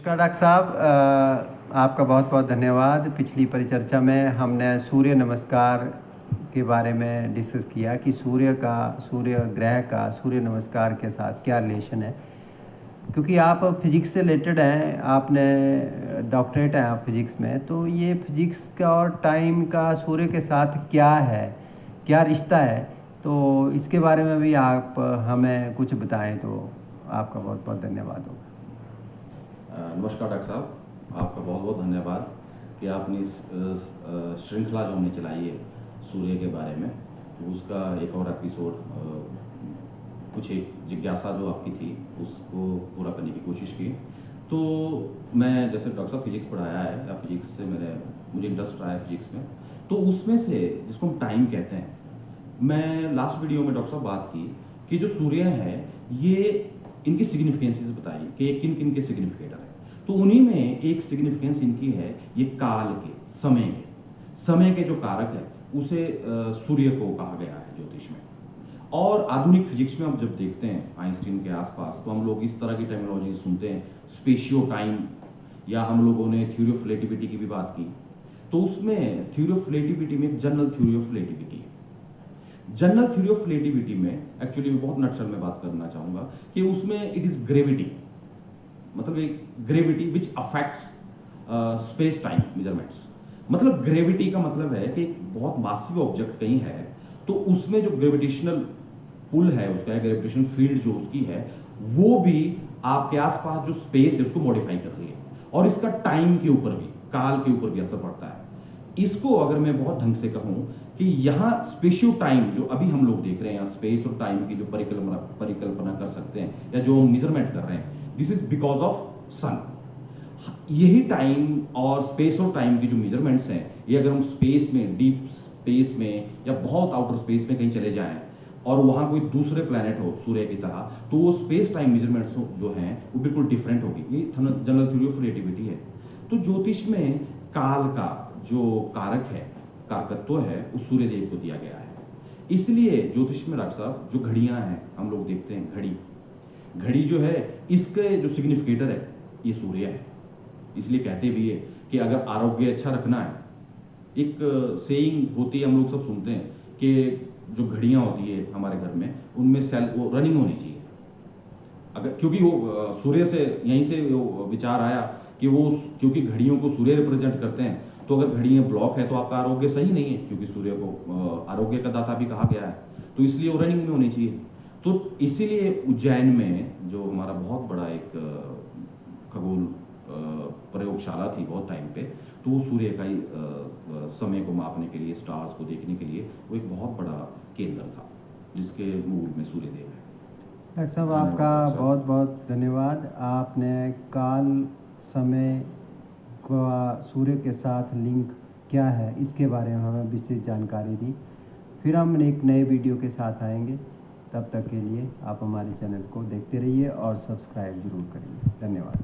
नमस्कार डॉक्टर साहब, आपका बहुत बहुत धन्यवाद। पिछली परिचर्चा में हमने सूर्य नमस्कार के बारे में डिस्कस किया कि सूर्य ग्रह का सूर्य नमस्कार के साथ क्या रिलेशन है। क्योंकि आप फिजिक्स से रिलेटेड हैं, आपने डॉक्टरेट है आप फिजिक्स में, तो ये फिजिक्स का और टाइम का सूर्य के साथ क्या है, क्या रिश्ता है, तो इसके बारे में भी आप हमें कुछ बताएं तो आपका बहुत बहुत धन्यवाद होगा। नमस्कार डॉक्टर साहब, आपका बहुत बहुत धन्यवाद कि आपने इस श्रृंखला जो हमने चलाई है सूर्य के बारे में, तो उसका एक और एपिसोड कुछ एक जिज्ञासा जो आपकी थी उसको पूरा करने की कोशिश की। तो मैं जैसे डॉक्टर साहब फिजिक्स पढ़ाया है या फिजिक्स से मुझे इंटरेस्ट रहा है फिजिक्स में, तो उसमें से जिसको हम टाइम कहते हैं, मैं लास्ट वीडियो में डॉक्टर साहब बात की कि जो सूर्य है ये इनकी सिग्निफिकेंसेस बताई कि किन किन के सिग्निफिकेटर है। तो उन्हीं में एक सिग्निफिकेंस इनकी है ये काल के समय के जो कारक है उसे सूर्य को कहा गया है ज्योतिष में। और आधुनिक फिजिक्स में हम जब देखते हैं आइंस्टीन के आसपास, तो हम लोग इस तरह की टेक्नोलॉजी सुनते हैं, स्पेशियो टाइम, या हम लोगों ने थ्योरी ऑफ रिलेटिविटी की भी बात की। तो उसमें थ्योरी ऑफ रिलेटिविटी में एक जनरल थ्योरी ऑफ रिलेटिविटी है। जनरल थ्योरी ऑफ रिलेटिविटी में एक्चुअली मैं बहुत नटशल में बात करना चाहूंगा कि उसमें इट इज ग्रेविटी, मतलब एक gravity which affects space time measurements. मतलब ग्रेविटी का मतलब है कि एक बहुत मासिव ऑब्जेक्ट कहीं है तो उसमें जो ग्रेविटेशनल पुल है उसका, ग्रेविटेशनल फील्ड जो उसकी है, वो भी आपके आसपास जो स्पेस है उसको मॉडिफाई कर रही है, और इसका टाइम के ऊपर भी, काल के ऊपर भी असर पड़ता है। इसको अगर मैं बहुत ढंग से कहूं कि यहाँ स्पेशियो टाइम जो अभी हम लोग देख रहे हैं, स्पेस और टाइम की जो परिकल्पना कर सकते हैं या जो हम मेजरमेंट कर रहे हैं, दिस इज बिकॉज ऑफ सन। यही टाइम और स्पेस और टाइम की जो मेजरमेंट्स हैं, ये अगर हम स्पेस में, डीप स्पेस में या बहुत आउटर स्पेस में कहीं चले जाएं और वहां कोई दूसरे प्लैनेट हो सूर्य की तरह, तो वो स्पेस टाइम मेजरमेंट्स जो हैं वो बिल्कुल डिफरेंट होगी। ये जनरल थ्योरी ऑफ रिलेटिविटी है। तो ज्योतिष में काल का जो कारक है, कारकत्व है, उस सूर्य देव को दिया गया है। इसलिए ज्योतिष में डॉक्टर साहब जो घड़ियां हैं हम लोग देखते हैं, घड़ी जो है इसके जो सिग्निफिकेटर है ये सूर्य है। इसलिए कहते भी है कि अगर आरोग्य अच्छा रखना है, एक सेइंग होती है, हम लोग सब सुनते हैं कि जो घड़ियां होती है हमारे घर में उनमें सेल वो रनिंग होनी चाहिए। अगर क्योंकि वो सूर्य से, यहीं से वो विचार आया कि वो क्योंकि घड़ियों को सूर्य रिप्रेजेंट करते हैं, तो अगर घड़ियां ब्लॉक है तो आपका आरोग्य सही नहीं है, क्योंकि सूर्य को आरोग्य का दाता भी कहा गया है, तो इसलिए वो रनिंग में होनी चाहिए। तो इसीलिए उज्जैन में जो हमारा बहुत बड़ा एक खगोल प्रयोगशाला थी बहुत टाइम पे, तो वो सूर्य का ही समय को मापने के लिए, स्टार्स को देखने के लिए वो एक बहुत बड़ा केंद्र था जिसके मूल में सूर्य देव है। डॉक्टर साहब आपका बहुत बहुत धन्यवाद। आपने काल, समय का सूर्य के साथ लिंक क्या है इसके बारे में हमें विस्तृत जानकारी दी। फिर हम एक नए वीडियो के साथ आएंगे। तब तक के लिए आप हमारे चैनल को देखते रहिए और सब्सक्राइब जरूर करिए। धन्यवाद।